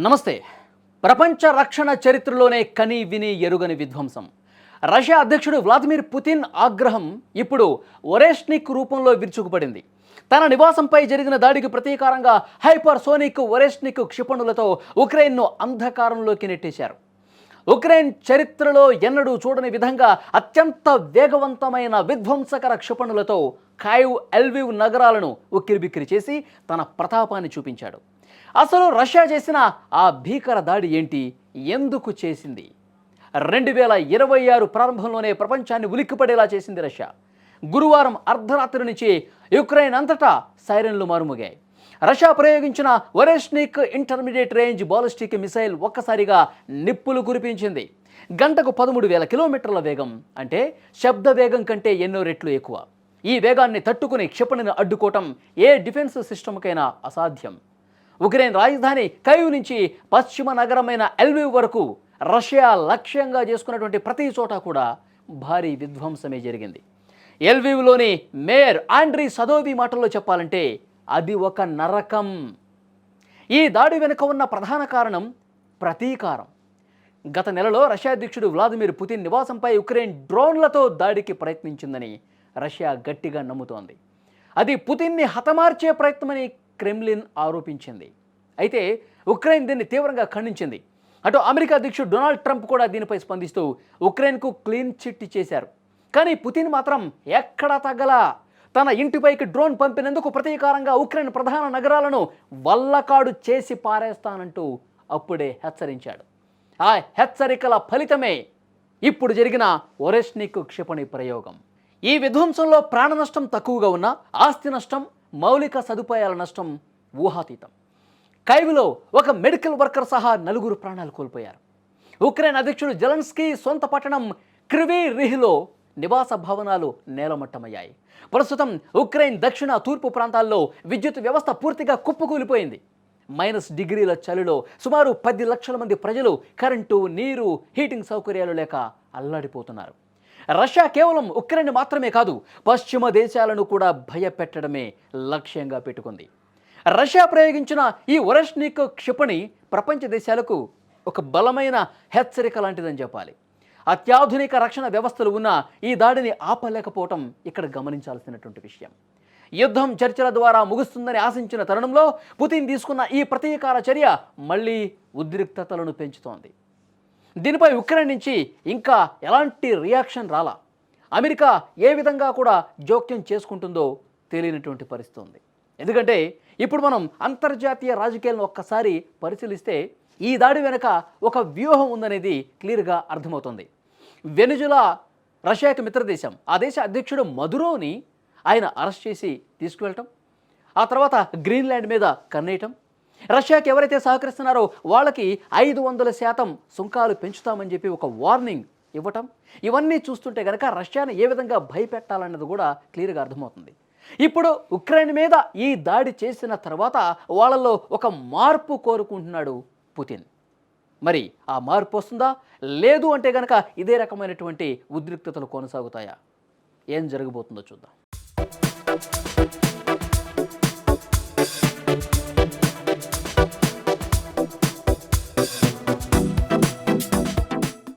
నమస్తే. ప్రపంచ రక్షణ చరిత్రలోనే కని విని ఎరుగని విధ్వంసం. రష్యా అధ్యక్షుడు వ్లాదిమిర్ పుతిన్ ఆగ్రహం ఇప్పుడు ఒరేష్నిక్ రూపంలో విరుచుకుపడింది. తన నివాసంపై జరిగిన దాడికి ప్రతీకారంగా హైపర్సోనిక్ ఒరేష్నిక్ క్షిపణులతో ఉక్రెయిన్ను అంధకారంలోకి నెట్టేశారు. ఉక్రెయిన్ చరిత్రలో ఎన్నడూ చూడని విధంగా అత్యంత వేగవంతమైన విధ్వంసకర క్షిపణులతో ఖైవ్, ఎల్వివ్ నగరాలను ఉక్కిరిబిక్కిరి చేసి తన ప్రతాపాన్ని చూపించాడు. అసలు రష్యా చేసిన ఆ భీకర దాడి ఏంటి, ఎందుకు చేసింది? 2026 ప్రారంభంలోనే ప్రపంచాన్ని ఉలిక్కిపడేలా చేసింది రష్యా. గురువారం అర్ధరాత్రి నుంచి యుక్రెయిన్ అంతటా సైరన్లు మారుమోగాయి. రష్యా ప్రయోగించిన Oreshnik intermediate range ballistic missile ఒక్కసారిగా నిప్పులు కురిపించింది. గంటకు 13,000 కిలోమీటర్ల వేగం, అంటే శబ్ద వేగం కంటే ఎన్నో రెట్లు ఎక్కువ. ఈ వేగాన్ని తట్టుకుని క్షిపణిని అడ్డుకోవటం ఏ డిఫెన్స్ సిస్టమ్కైనా అసాధ్యం. ఉక్రెయిన్ రాజధాని కైవ్ నుంచి పశ్చిమ నగరమైన ఎల్వివ్ వరకు రష్యా లక్ష్యంగా చేసుకున్నటువంటి ప్రతి చోట కూడా భారీ విధ్వంసమే జరిగింది. ఎల్వివ్లోని మేయర్ ఆండ్రీ సదోవి మాటల్లో చెప్పాలంటే అది ఒక నరకం. ఈ దాడి వెనుక ఉన్న ప్రధాన కారణం ప్రతీకారం. గత నెలలో రష్యా అధ్యక్షుడు వ్లాదిమిర్ పుతిన్ నివాసంపై ఉక్రెయిన్ డ్రోన్లతో దాడికి ప్రయత్నించిందని రష్యా గట్టిగా నమ్ముతోంది. అది పుతిన్ని హతమార్చే ప్రయత్నమని క్రెమ్లిన్ ఆరోపించింది. అయితే ఉక్రెయిన్ దీన్ని తీవ్రంగా ఖండించింది. అటు అమెరికా అధ్యక్షుడు డొనాల్డ్ ట్రంప్ కూడా దీనిపై స్పందిస్తూ ఉక్రెయిన్కు క్లీన్ చిట్ ఇచ్చేశారు. కానీ పుతిన్ మాత్రం ఎక్కడా తగ్గలా. తన ఇంటిపైకి డ్రోన్ పంపినందుకు ప్రతీకారంగా ఉక్రెయిన్ ప్రధాన నగరాలను వల్లకాడు చేసి పారేస్తానంటూ అప్పుడే హెచ్చరించాడు. ఆ హెచ్చరికల ఫలితమే ఇప్పుడు జరిగిన ఒరేష్నిక్ క్షిపణి ప్రయోగం. ఈ విధ్వంసంలో ప్రాణ నష్టం తక్కువగా ఉన్న ఆస్తి నష్టం, మౌలిక సదుపాయాల నష్టం ఊహాతీతం. కైవ్లో ఒక మెడికల్ వర్కర్ సహా 4 ప్రాణాలు కోల్పోయారు. ఉక్రెయిన్ అధ్యక్షుడు జెలెన్స్కీ సొంత పట్టణం క్రివీ రిహ్లో నివాస భవనాలు నేలమట్టమయ్యాయి. ప్రస్తుతం ఉక్రెయిన్ దక్షిణ, తూర్పు ప్రాంతాల్లో విద్యుత్ వ్యవస్థ పూర్తిగా కుప్పకూలిపోయింది. -డిగ్రీల చలిలో సుమారు 10 లక్షల మంది ప్రజలు కరెంటు, నీరు, హీటింగ్ సౌకర్యాలు లేక అల్లాడిపోతున్నారు. రష్యా కేవలం ఉక్రెయిన్ మాత్రమే కాదు, పశ్చిమ దేశాలను కూడా భయపెట్టడమే లక్ష్యంగా పెట్టుకుంది. రష్యా ప్రయోగించిన ఈ ఒరేష్నిక్ క్షిపణి ప్రపంచ దేశాలకు ఒక బలమైన హెచ్చరిక లాంటిదని చెప్పాలి. అత్యాధునిక రక్షణ వ్యవస్థలు ఉన్న ఈ దాడిని ఆపలేకపోవటం ఇక్కడ గమనించాల్సినటువంటి విషయం. యుద్ధం చర్చల ద్వారా ముగుస్తుందని ఆశించిన తరుణంలో పుతిన్ తీసుకున్న ఈ ప్రతీకార చర్య మళ్ళీ ఉద్రిక్తతలను పెంచుతోంది. దీనిపై ఉక్రెయిన్ నుంచి ఇంకా ఎలాంటి రియాక్షన్ రాలా. అమెరికా ఏ విధంగా కూడా జోక్యం చేసుకుంటుందో తెలియనటువంటి పరిస్థితి ఉంది. ఎందుకంటే ఇప్పుడు మనం అంతర్జాతీయ రాజకీయాలను ఒక్కసారి పరిశీలిస్తే ఈ దాడి వెనుక ఒక వ్యూహం ఉందనేది క్లియర్గా అర్థమవుతుంది. వెనుజులా రష్యాకి మిత్రదేశం. ఆ దేశ అధ్యక్షుడు మదురోని ఆయన అరెస్ట్ చేసి తీసుకువెళ్ళటం, ఆ తర్వాత గ్రీన్లాండ్ మీద కన్నేయటం, రష్యాకి ఎవరైతే సహకరిస్తున్నారో వాళ్ళకి 500% సుంకాలు పెంచుతామని చెప్పి ఒక వార్నింగ్ ఇవ్వటం, ఇవన్నీ చూస్తుంటే కనుక రష్యాను ఏ విధంగా భయపెట్టాలన్నది కూడా క్లియర్గా అర్థమవుతుంది. ఇప్పుడు ఉక్రెయిన్ మీద ఈ దాడి చేసిన తర్వాత వాళ్ళలో ఒక మార్పు కోరుకుంటున్నాడు పుతిన్. మరి ఆ మార్పు వస్తుందా? లేదు అంటే కనుక ఇదే రకమైనటువంటి ఉద్రిక్తతలు కొనసాగుతాయా? ఏం జరగబోతుందో చూద్దాం.